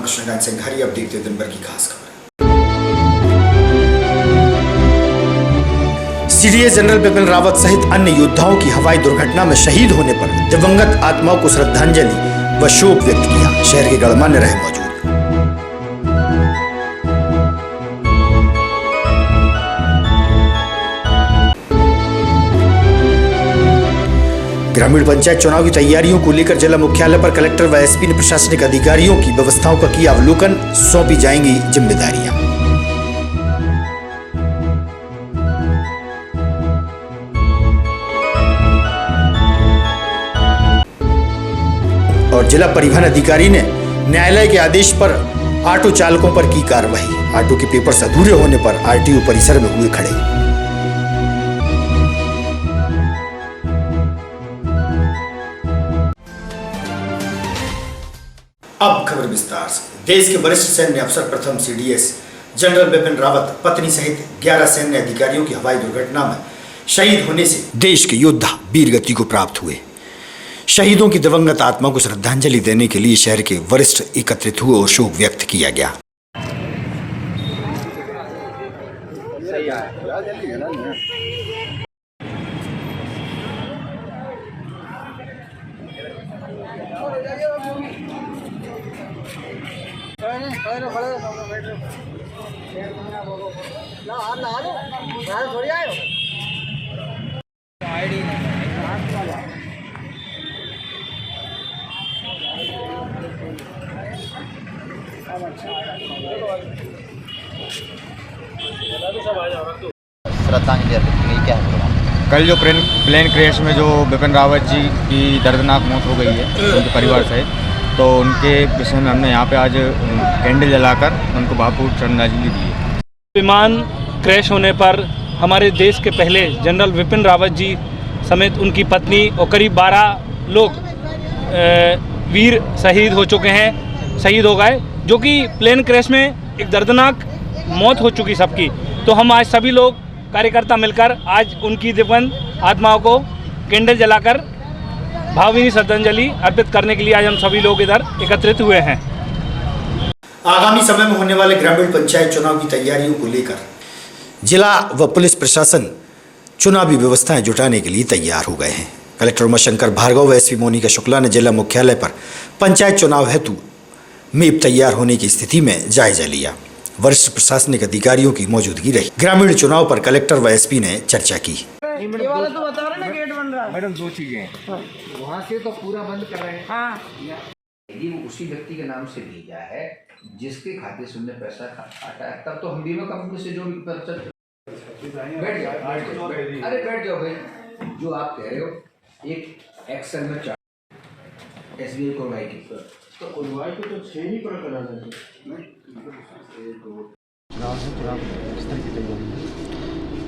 हूं कृष्णकांत सिंघारी। अब देखते हैं दिन भर की खास खबर। सीडीएस जनरल बिपिन रावत सहित अन्य योद्धाओं की हवाई दुर्घटना में शहीद होने पर दिवंगत आत्माओं को श्रद्धांजलि व शोक व्यक्त किया। शहर के गणमान्य रहे मौजूद। ग्रामीण पंचायत चुनाव की तैयारियों को लेकर जिला मुख्यालय पर कलेक्टर व एसपी ने प्रशासनिक अधिकारियों की व्यवस्थाओं का किया अवलोकन। सौंपी जाएंगी जिम्मेदारियां। और जिला परिवहन अधिकारी ने न्यायालय के आदेश पर ऑटो चालकों पर की कार्रवाई। ऑटो के पेपर्स अधूरे होने पर आरटीओ परिसर में हुए खड़े। अब खबर विस्तार से। देश के वरिष्ठ सैन्य अफसर प्रथम सीडीएस जनरल बिपिन रावत पत्नी सहित 11 सैन्य अधिकारियों की हवाई दुर्घटना में शहीद होने से देश के योद्धा वीर गति को प्राप्त हुए। शहीदों की दिवंगत आत्मा को श्रद्धांजलि देने के लिए शहर के वरिष्ठ एकत्रित हुए और शोक व्यक्त किया गया। श्रद्धांजलि अर्पित की गई। क्या है कल जो प्लेन क्रैश में जो बिपिन रावत जी की दर्दनाक मौत हो गई है उनके परिवार सहित, तो उनके विषय में हमने यहाँ पे आज कैंडल जलाकर उनको भावपूर्ण श्रद्धांजलि दी है। विमान क्रैश होने पर हमारे देश के पहले जनरल बिपिन रावत जी समेत उनकी पत्नी और करीब 12 लोग वीर शहीद हो चुके हैं, शहीद हो गए, जो कि प्लेन क्रैश में एक दर्दनाक मौत हो चुकी सबकी। तो हम आज सभी लोग कार्यकर्ता मिलकर आज उनकी दिवंगत आत्माओं को कैंडल जलाकर भावभीनी श्रद्धांजलि अर्पित करने के लिए आज हम सभी लोग इधर एकत्रित हुए हैं। आगामी समय में होने वाले ग्रामीण पंचायत चुनाव की तैयारियों को लेकर जिला व पुलिस प्रशासन चुनावी व्यवस्थाएं जुटाने के लिए तैयार हो गए हैं। कलेक्टर उमाशंकर भार्गव व एसपी मोनिका शुक्ला ने जिला मुख्यालय पर पंचायत चुनाव हेतु मेप तैयार होने की स्थिति में जायजा लिया। वरिष्ठ प्रशासनिक अधिकारियों की मौजूदगी रही। ग्रामीण चुनाव पर कलेक्टर व एसपी ने चर्चा की। ये वाला तो बता रहे ना गेट बन रहा है मैडम, 2 चीजें हैं। वहाँ से तो पूरा बंद कर रहे हैं। हाँ, यदि वो उसी व्यक्ति के नाम से भेजा है जिसके खाते से उन्हें पैसा काटा है, तब तो हम बीमा कंपनी से जो भी बैठ जाओ, अरे बैठ जाओ भाई। जो आप कह रहे हो एक एक्सेल में चार्ट SBI कोलवाई की, तो कोलवाई के तो 6 ही प्रकरण है।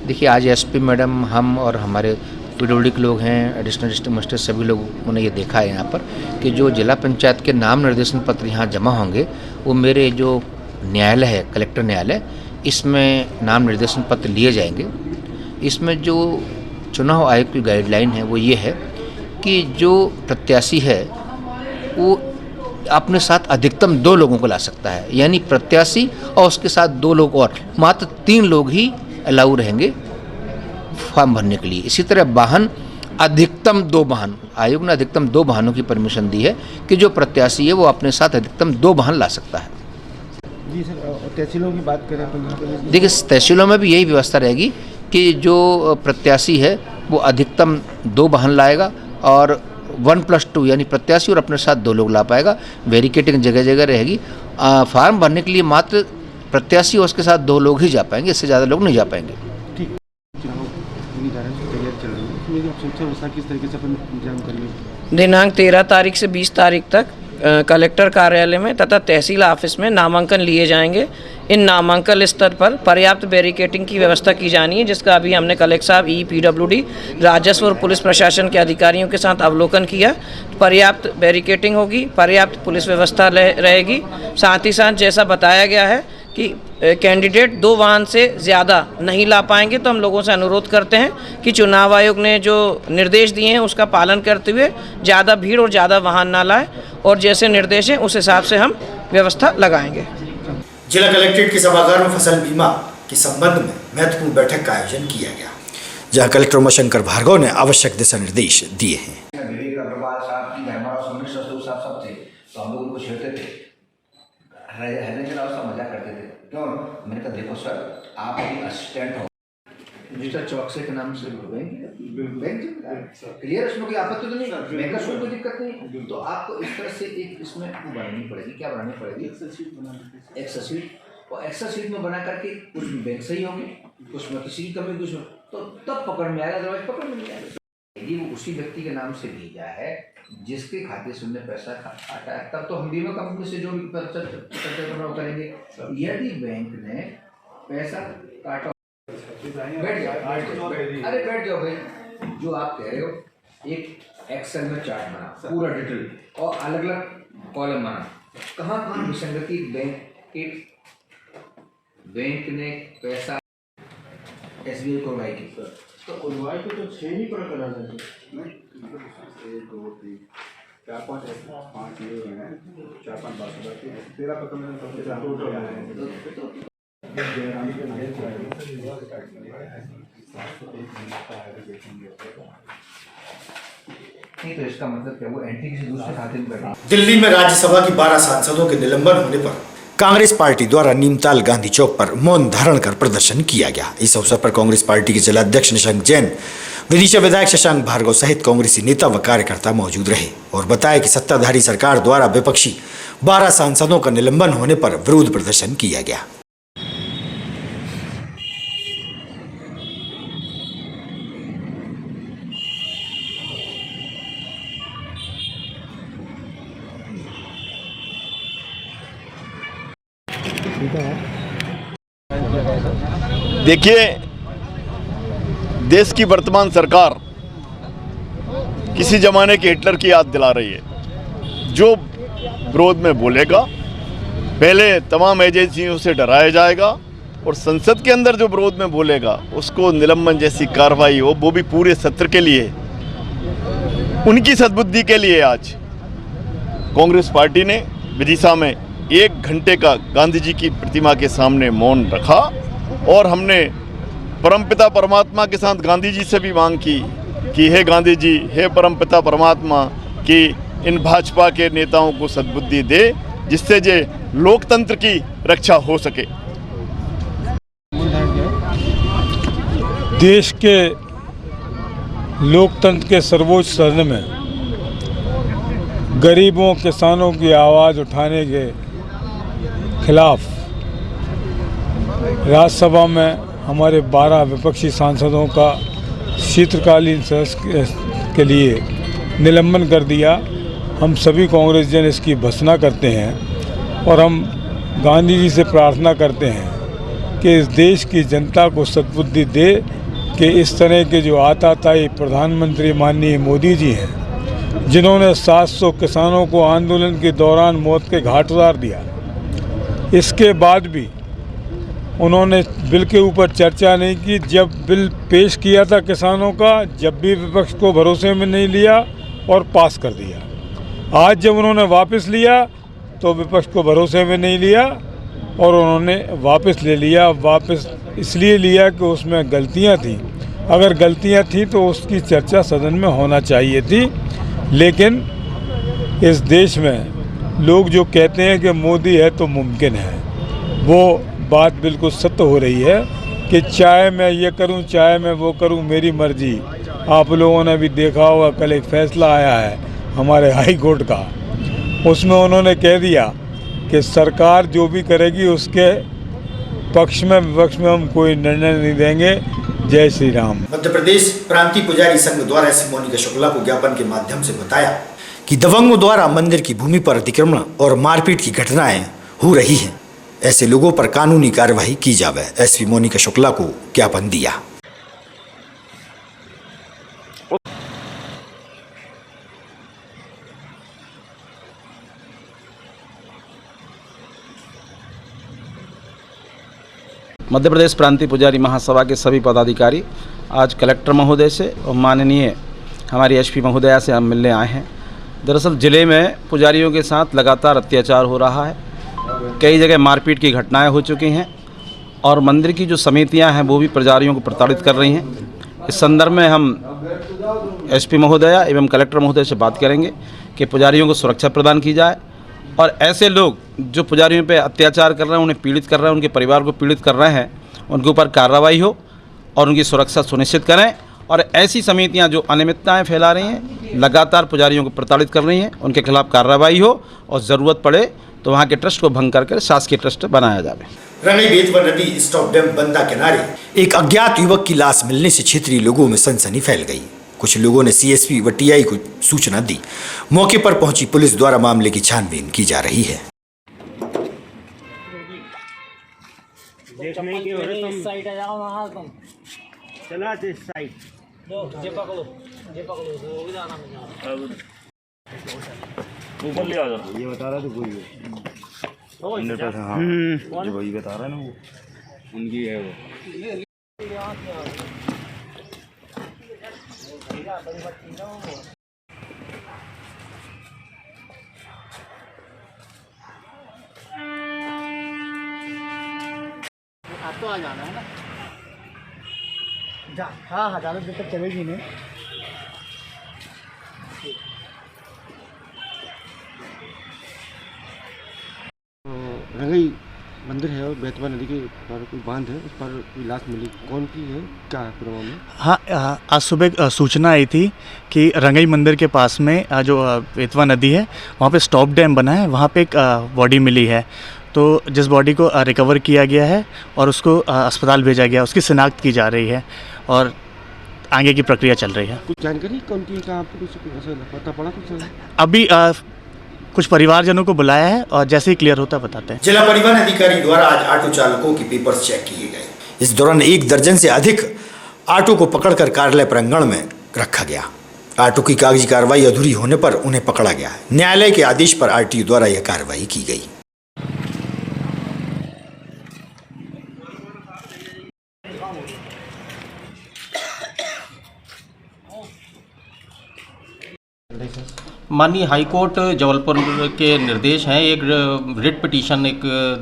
देखिए, आज एसपी मैडम, हम और हमारे पीडब्ल्यूडी के लोग हैं, एडिशनल डिस्ट्रिक्ट मजिस्ट्रेट, सभी लोगों ने ये देखा है यहाँ पर कि जो जिला पंचायत के नाम निर्देशन पत्र यहाँ जमा होंगे वो मेरे जो न्यायालय है, कलेक्टर न्यायालय, इसमें नाम निर्देशन पत्र लिए जाएंगे। इसमें जो चुनाव आयोग की गाइडलाइन है वो ये है कि जो प्रत्याशी है वो अपने साथ अधिकतम 2 लोगों को ला सकता है, यानी प्रत्याशी और उसके साथ 2 लोग और, मात्र 3 लोग ही अलाउ रहेंगे फॉर्म भरने के लिए। इसी तरह वाहन अधिकतम 2 वाहन, आयोग ने अधिकतम 2 वाहनों की परमिशन दी है कि जो प्रत्याशी है वो अपने साथ अधिकतम 2 वाहन ला सकता है। जी सर, तहसीलों की बात करें तो देखिए, तहसीलों में भी यही व्यवस्था रहेगी कि जो प्रत्याशी है वो अधिकतम 2 वाहन लाएगा और 1+2 यानी प्रत्याशी और अपने साथ 2 लोग ला पाएगा। वेरिकेटिंग जगह जगह रहेगी। फार्म भरने के लिए मात्र प्रत्याशी और उसके साथ 2 लोग ही जा पाएंगे, इससे ज़्यादा लोग नहीं जा पाएंगे। ठीक, दिनांक 13 तारीख से 20 तारीख तक कलेक्टर कार्यालय में तथा तहसील ऑफिस में नामांकन लिए जाएंगे। इन नामांकन स्तर पर पर्याप्त बैरिकेटिंग की व्यवस्था की जानी है, जिसका अभी हमने कलेक्टर साहब, PWD, राजस्व और पुलिस प्रशासन के अधिकारियों के साथ अवलोकन किया। पर्याप्त बैरिकेटिंग होगी, पर्याप्त पुलिस व्यवस्था रहेगी। साथ ही साथ जैसा बताया गया है कि कैंडिडेट 2 वाहन से ज़्यादा नहीं ला पाएंगे, तो हम लोगों से अनुरोध करते हैं कि चुनाव आयोग ने जो निर्देश दिए हैं उसका पालन करते हुए ज़्यादा भीड़ और ज़्यादा वाहन ना लाएं, और जैसे निर्देश हैं उस हिसाब से हम व्यवस्था लगाएंगे। जिला कलेक्ट्रेट के सभागार में फसल बीमा के संबंध में महत्वपूर्ण बैठक का आयोजन किया गया, जहां कलेक्टर उमाशंकर भार्गव ने आवश्यक दिशा निर्देश दिए हैं। तो हम लोग उनको छेड़ते थे, रहने के अलावा मजा करते थे। क्यों? मैंने कहा देखो सर, आप अभी असिस्टेंट हो, मिस्टर चौकसे के नाम से क्लियर, इसमें कोई आपत्ति तो नहीं, बैंक का कोई दिक्कत नहीं। तो आपको इस तरह से एक इसमें बनानी पड़ेगी, क्या बनानी पड़ेगी? Excel sheet. और एक्सेल शीट में बना करके कुछ बैंक सही होंगे, कुछ में किसी की कमी, कुछ में तो तब पकड़ में आएगा, अदरवाइज पकड़ में नहीं आएगा। यदि वो उसी व्यक्ति के नाम से भेजा है जिसके खाते से उन्होंने पैसा काटा है, तब तो हम बीमा कंपनी से जो भी करेंगे। यदि बैंक ने पैसा काटा, बैठ जाओ, अरे बैठ जाओ भाई, जो आप कह रहे हो, एक एक्सेल में चार्ट बना पूरा डिटेल और अलग अलग कॉलम बना, कहाँ कहाँ विसंगति, बैंक ने पैसा SBI को उड़ाई की, तो उड़वाई को तो 6 ही पर करा जाए, 1 2 3 4 5 5 ये हैं, 4 5 12 13 पर मैंने टोटल है। नहीं तो इसका मतलब क्या, वो एंट्री किसी दूसरे खाते में कर। दिल्ली में राज्यसभा की 12 सांसदों के निलंबन होने पर कांग्रेस पार्टी द्वारा नीमताल गांधी चौक पर मौन धारण कर प्रदर्शन किया गया। इस अवसर पर कांग्रेस पार्टी के जिला अध्यक्ष निशंक जैन, विदिशा विधायक शशांक भार्गव सहित कांग्रेसी नेता व कार्यकर्ता मौजूद रहे और बताया कि सत्ताधारी सरकार द्वारा विपक्षी 12 सांसदों का निलंबन होने पर विरोध प्रदर्शन किया गया। देखिए, देश की वर्तमान सरकार किसी जमाने के हिटलर की याद दिला रही है। जो विरोध में बोलेगा, पहले तमाम एजेंसियों से डराया जाएगा और संसद के अंदर जो विरोध में बोलेगा उसको निलंबन जैसी कार्रवाई हो, वो भी पूरे सत्र के लिए, उनकी सद्बुद्धि के लिए। आज कांग्रेस पार्टी ने विदिशा में 1 घंटे का गांधी जी की प्रतिमा के सामने मौन रखा और हमने परमपिता परमात्मा के साथ गांधी जी से भी मांग की कि हे गांधी जी, हे परमपिता परमात्मा, कि इन भाजपा के नेताओं को सद्बुद्धि दे जिससे जे लोकतंत्र की रक्षा हो सके। देश के लोकतंत्र के सर्वोच्च सदन में गरीबों किसानों की आवाज़ उठाने के खिलाफ राज्यसभा में हमारे 12 विपक्षी सांसदों का शीतकालीन सत्र के लिए निलंबन कर दिया। हम सभी कांग्रेस जन इसकी भर्त्सना करते हैं और हम गांधी जी से प्रार्थना करते हैं कि इस देश की जनता को सद्बुद्धि दे कि इस तरह के जो आताताई प्रधानमंत्री माननीय मोदी जी हैं, जिन्होंने 700 किसानों को आंदोलन के दौरान मौत के घाट उतार दिया, इसके बाद भी उन्होंने बिल के ऊपर चर्चा नहीं की। जब बिल पेश किया था किसानों का, जब भी विपक्ष को भरोसे में नहीं लिया और पास कर दिया। आज जब उन्होंने वापस लिया तो विपक्ष को भरोसे में नहीं लिया और उन्होंने वापस ले लिया। वापस इसलिए लिया कि उसमें गलतियां थी। अगर गलतियां थी तो उसकी चर्चा सदन में होना चाहिए थी। लेकिन इस देश में लोग जो कहते हैं कि मोदी है तो मुमकिन है, वो बात बिल्कुल सत्य हो रही है कि चाहे मैं ये करूं, चाहे मैं वो करूं, मेरी मर्जी। आप लोगों ने भी देखा होगा, कल एक फैसला आया है हमारे हाई कोर्ट का, उसमें उन्होंने कह दिया कि सरकार जो भी करेगी उसके पक्ष में विपक्ष में हम कोई निर्णय नहीं देंगे। जय श्री राम। मध्य प्रदेश प्रांतीय पुजारी संघ द्वारा एसपी मोनिका शुक्ला को ज्ञापन के माध्यम से बताया कि दबंगों द्वारा मंदिर की भूमि पर अतिक्रमण और मारपीट की घटनाएं हो रही हैं। ऐसे लोगों पर कानूनी कार्यवाही की जावे। एसपी मोनिका शुक्ला को ज्ञापन दिया। मध्य प्रदेश प्रांतीय पुजारी महासभा के सभी पदाधिकारी आज कलेक्टर महोदय से और माननीय हमारी एसपी महोदया से हम मिलने आए हैं। दरअसल ज़िले में पुजारियों के साथ लगातार अत्याचार हो रहा है, कई जगह मारपीट की घटनाएं हो चुकी हैं और मंदिर की जो समितियां हैं वो भी पुजारियों को प्रताड़ित कर रही हैं। इस संदर्भ में हम एसपी महोदया एवं कलेक्टर महोदय से बात करेंगे कि पुजारियों को सुरक्षा प्रदान की जाए और ऐसे लोग जो पुजारियों पे अत्याचार कर रहे हैं, उन्हें पीड़ित कर रहे हैं, उनके परिवार को पीड़ित कर रहे हैं, उनके ऊपर कार्रवाई हो और उनकी सुरक्षा सुनिश्चित करें। और ऐसी समितियां जो अनियमितताएं फैला रही हैं, लगातार पुजारियों को प्रताड़ित कर रही हैं, उनके खिलाफ कार्रवाई हो और ज़रूरत पड़े तो वहाँ के ट्रस्ट को भंग करके शासकीय ट्रस्ट बनाया जाए। रंगई बेतवा नदी स्टॉप डैम बंदा किनारे एक अज्ञात युवक की लाश मिलने से क्षेत्रीय लोगों में सनसनी फैल गई। कुछ लोगों ने सीएसपी व टीआई को सूचना दी। मौके पर पहुंची पुलिस द्वारा मामले की छानबीन की जा रही है। ऊपर ले आ जा। ये बता रहा था कोई हाँ वही बता रहा है ना, वो उनकी है वो। आपको आ जाना है ना, जा हाँ ज़्यादा देर तक चलेगी नहीं। रंगई मंदिर है और बेतवा नदी के पर कोई बांध है, उस पर कोई लाश मिली, कौन की है, क्या है पूरा मामला? हाँ, आज सुबह सूचना आई थी कि रंगई मंदिर के पास में जो बेतवा नदी है वहाँ पे स्टॉप डैम बना है, वहाँ पे एक बॉडी मिली है। तो जिस बॉडी को रिकवर किया गया है और उसको अस्पताल भेजा गया, उसकी शिनाख्त की जा रही है और आगे की प्रक्रिया चल रही है। कुछ जानकारी कौन की, कहाँ आपको कुछ ऐसा पता पड़ा कुछ? अभी कुछ परिवारजनों को बुलाया है और जैसे ही क्लियर होता बताते हैं। जिला परिवहन अधिकारी द्वारा आज ऑटो चालकों के पेपर्स चेक किए गए। इस दौरान 1 दर्जन से अधिक ऑटो को पकड़कर कार्यालय प्रांगण में रखा गया। ऑटो की कागजी कार्रवाई अधूरी होने पर उन्हें पकड़ा गया। न्यायालय के आदेश पर आरटीओ द्वारा यह कार्रवाई की गई। माननीय हाईकोर्ट जबलपुर के निर्देश हैं, एक रिट पिटीशन एक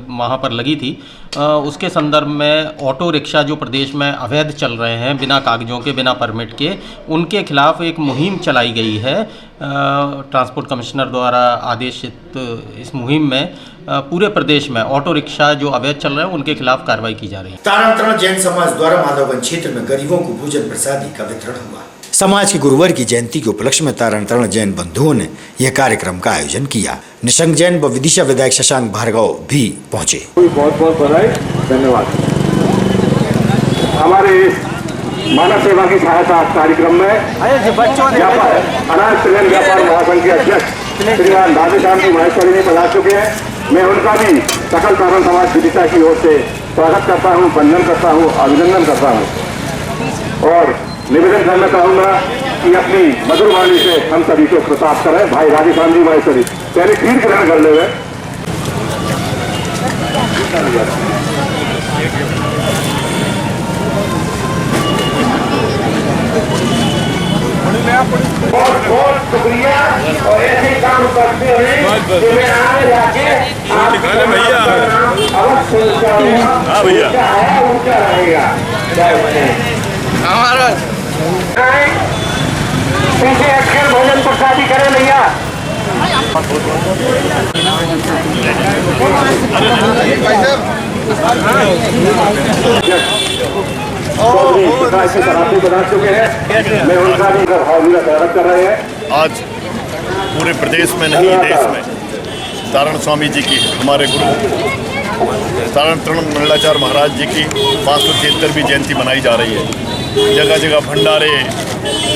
वहाँ पर लगी थी, उसके संदर्भ में ऑटो रिक्शा जो प्रदेश में अवैध चल रहे हैं बिना कागजों के, बिना परमिट के, उनके खिलाफ एक मुहिम चलाई गई है। ट्रांसपोर्ट कमिश्नर द्वारा आदेशित इस मुहिम में पूरे प्रदेश में ऑटो रिक्शा जो अवैध चल रहे हैं उनके खिलाफ कार्रवाई की जा रही है। तारण जैन समाज द्वारा माधवगंज क्षेत्र में गरीबों को भोजन प्रसादी का वितरण हुआ। समाज के गुरुवर की जयंती के उपलक्ष्य में तारण जैन बंधुओं ने यह कार्यक्रम का आयोजन किया। निशंक जैन व विदिशा विधायक शशांक भार्गव भी पहुंचे। बहुत बहुत बधाई, धन्यवाद। हमारे मानव सेवा की सहायता कार्यक्रम में अनाज तिलहन व्यापार महासंघ के अध्यक्ष श्रीमान राधेश्याम जी महेश्वरी जी पधार चुके हैं। मैं उनका भी सकल तारण समाज विदिशा की ओर से स्वागत करता हूँ, वंदन करता हूँ, अभिनंदन करता हूँ और निवेदन करना चाहूँगा कि अपनी मधुर वाणी से हम सभी को प्रताप करें। भाई राधेश्याम जी महेश्वरी पहले खीर ग्रहण कर ले हुए। बहुत बहुत शुक्रिया और ऐसे काम करते हुए जिन्हें आगे जाके अवश्य ऊंचा है, ऊंचा रहेगा। हमारा पीछे अक्षर भोजन प्रसादी करें भैया। बना चुके हैं, मैं उनका भी स्वागत कर रहे हैं। आज पूरे प्रदेश में नहीं देश में तारण स्वामी जी की, हमारे गुरु तारण मंडलाचार्य महाराज जी की 573वीं जयंती मनाई जा रही है। जगह जगह भंडारे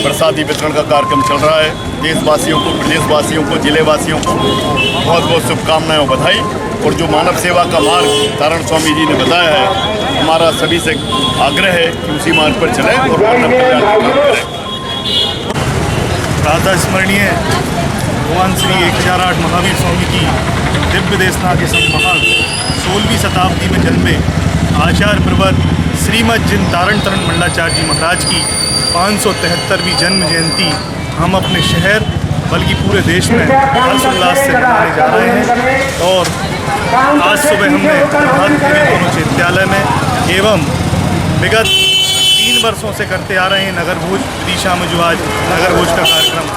प्रसादी वितरण का कार्यक्रम चल रहा है। देशवासियों को, प्रदेशवासियों को, जिलेवासियों को बहुत बहुत शुभकामनाएं और बधाई। और जो मानव सेवा का मार्ग तारण स्वामी जी ने बताया है, हमारा सभी से आग्रह है कि उसी मार्ग पर चलें और मानव कल्याण का काम करें। प्रातः स्मरणीय भगवान श्री 1008 महावीर स्वामी की दिव्य देशना के संमहान 16वीं शताब्दी में जन्मे आचार्य प्रवर श्रीमद जिन तारण तरण मंडलाचार्य जी महाराज की 573वीं जन्म जयंती हम अपने शहर बल्कि पूरे देश में हर्षोल्लास से मनाने जा रहे हैं। और आज सुबह हमने प्रभातपुरी दोनों विद्यालय में एवं विगत 3 वर्षों से करते आ रहे हैं नगर भोज विदिशा में जो आज नगर भोज का कार्यक्रम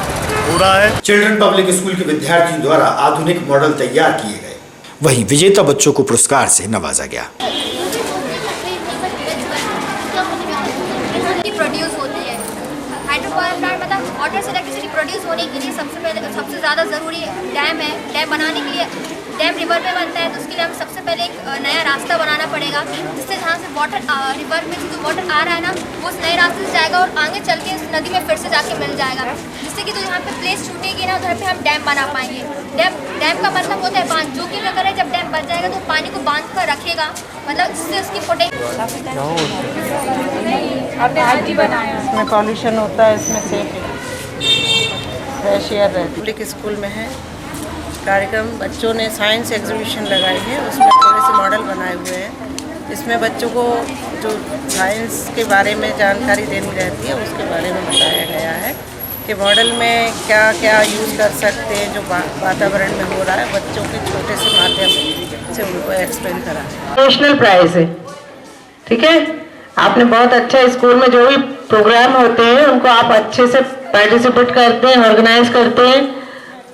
हो रहा है। चिल्ड्रन पब्लिक स्कूल के विद्यार्थियों द्वारा आधुनिक मॉडल तैयार किए गए, वहीं विजेता बच्चों को पुरस्कार से नवाजा गया। प्रोड्यूस होती है हाइड्रो पावर प्लांट, मतलब वाटर से इलेक्ट्रिसिटी प्रोड्यूस होने के लिए सबसे ज़्यादा ज़रूरी डैम है। डैम बनाने के लिए डैम रिवर में बनता है, तो उसके लिए हमें सबसे पहले एक नया रास्ता बनाना पड़ेगा, जिससे जहाँ से वाटर रिवर में जो वाटर आ रहा है ना, वो उस नए रास्ते से जाएगा और आगे चल के उस नदी में फिर से जाके मिल जाएगा, जिससे कि जो यहाँ पे प्लेस छूटेगी ना, उधर पे हम डैम बना पाएंगे। डैम का मतलब होता है बांध, जो कि अगर जब डैम बन जाएगा तो पानी को बांध कर रखेगा, मतलब जिससे उसकी पोटेंशियल। आपने आज ही बनाया, इसमें पॉल्यूशन होता है, इसमें सेफ फ्रेश एयर है। पब्लिक स्कूल में है कार्यक्रम, बच्चों ने साइंस एग्जीबिशन लगाई है, उसमें थोड़े से मॉडल बनाए हुए हैं। इसमें बच्चों को जो साइंस के बारे में जानकारी देनी रहती है उसके बारे में बताया गया है कि मॉडल में क्या क्या यूज़ कर सकते हैं, जो वातावरण में हो रहा है, बच्चों के छोटे से माध्यम से उनको एक्सप्लेन करा। नेशनल प्राइज है, ठीक है। आपने बहुत अच्छा स्कूल में जो भी प्रोग्राम होते हैं उनको आप अच्छे से पार्टिसिपेट करते हैं, ऑर्गेनाइज करते हैं,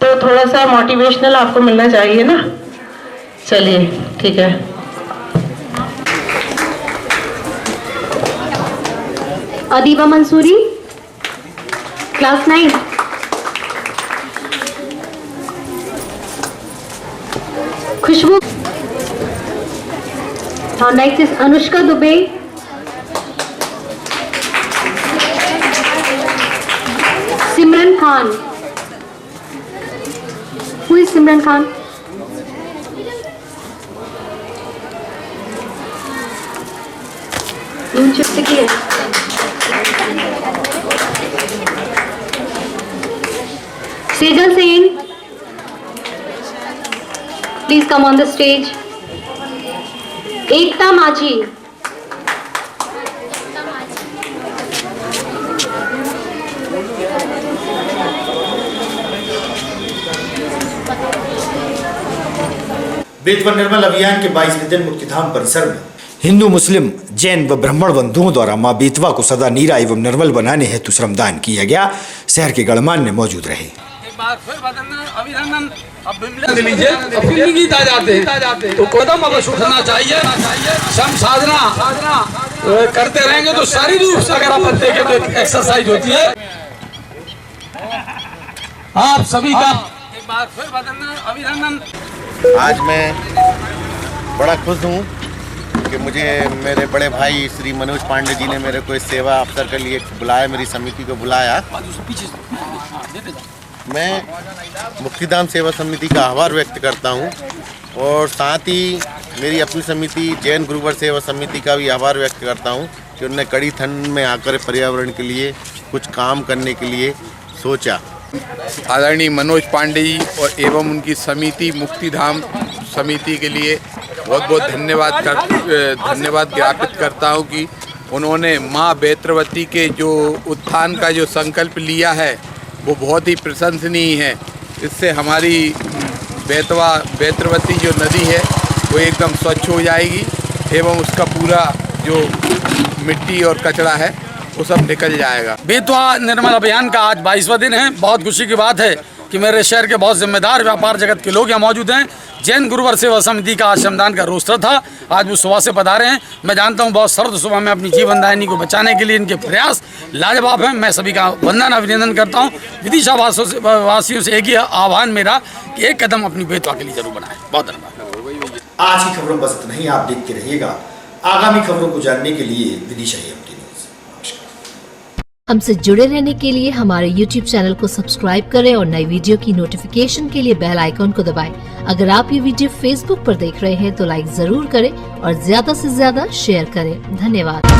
तो थोड़ा सा मोटिवेशनल आपको मिलना चाहिए ना। चलिए ठीक है। अदीबा मंसूरी, क्लास 9। खुशबू। हाँ, next is Anushka Dubey. Simran Khan. Who is Simran Khan? Shift की है। Sejal Sen, please come on the stage. Ekta Majhi. Ved व निर्मल अभियान के 22वें दिन मुक्तिधाम परिसर में हिंदू, मुस्लिम, जैन व ब्राह्मण बंधुओं द्वारा मां बेतवा को सदा नीरा एवं निर्मल बनाने हेतु श्रमदान किया गया। शहर के गणमान्य मौजूद रहे। गीत आ जाते हैं तो कदम अवश्य उठाना चाहिए। श्रम साधना करते रहेंगे तो शारीरिक रूप से अगर आप देखें तो एक्सरसाइज होती है। आप सभी का एक बार फिर अभिनंदन। आज मैं बड़ा खुश हूँ कि मुझे मेरे बड़े भाई श्री मनोज पांडे जी ने मेरे को इस सेवा अवसर के लिए बुलाया, मेरी समिति को बुलाया। मैं मुक्तिधाम सेवा समिति का आभार व्यक्त करता हूँ और साथ ही मेरी अपनी समिति जैन गुरुवर सेवा समिति का भी आभार व्यक्त करता हूँ कि उन्होंने कड़ी ठंड में आकर पर्यावरण के लिए कुछ काम करने के लिए सोचा। आदरणीय मनोज पांडे जी और एवं उनकी समिति मुक्तिधाम समिति के लिए बहुत बहुत धन्यवाद ज्ञापित करता हूं कि उन्होंने माँ बेत्रवती के जो उत्थान का जो संकल्प लिया है वो बहुत ही प्रशंसनीय है। इससे हमारी बेत्रवती जो नदी है वो एकदम स्वच्छ हो जाएगी एवं उसका पूरा जो मिट्टी और कचरा है वो सब निकल जाएगा। बेतवा निर्मल अभियान का आज 22वां दिन है। बहुत खुशी की बात है कि मेरे शहर के बहुत जिम्मेदार व्यापार जगत के लोग यहाँ मौजूद हैं। जैन गुरुवर सेवा समिति का आज श्रमदान का रोस्टर था, आज वो सुबह से पधारे हैं। मैं जानता हूँ बहुत सर्द सुबह में अपनी जीवनदायिनी को बचाने के लिए इनके प्रयास लाजवाब हैं। मैं सभी का वंदन अभिनंदन करता हूँ। विदिशा वासियों से एक ही आह्वान मेरा कि एक कदम अपनी बेतवा के लिए जरूर बनाएं। बहुत धन्यवाद। आज की खबरों बस इतना ही। आप देखते रहिएगा आगामी खबरों को जानने के लिए विदिशा न्यूज़। हमसे जुड़े रहने के लिए हमारे YouTube चैनल को सब्सक्राइब करें और नई वीडियो की नोटिफिकेशन के लिए बेल आइकॉन को दबाएं। अगर आप ये वीडियो Facebook पर देख रहे हैं तो लाइक जरूर करें और ज्यादा से ज्यादा शेयर करें। धन्यवाद।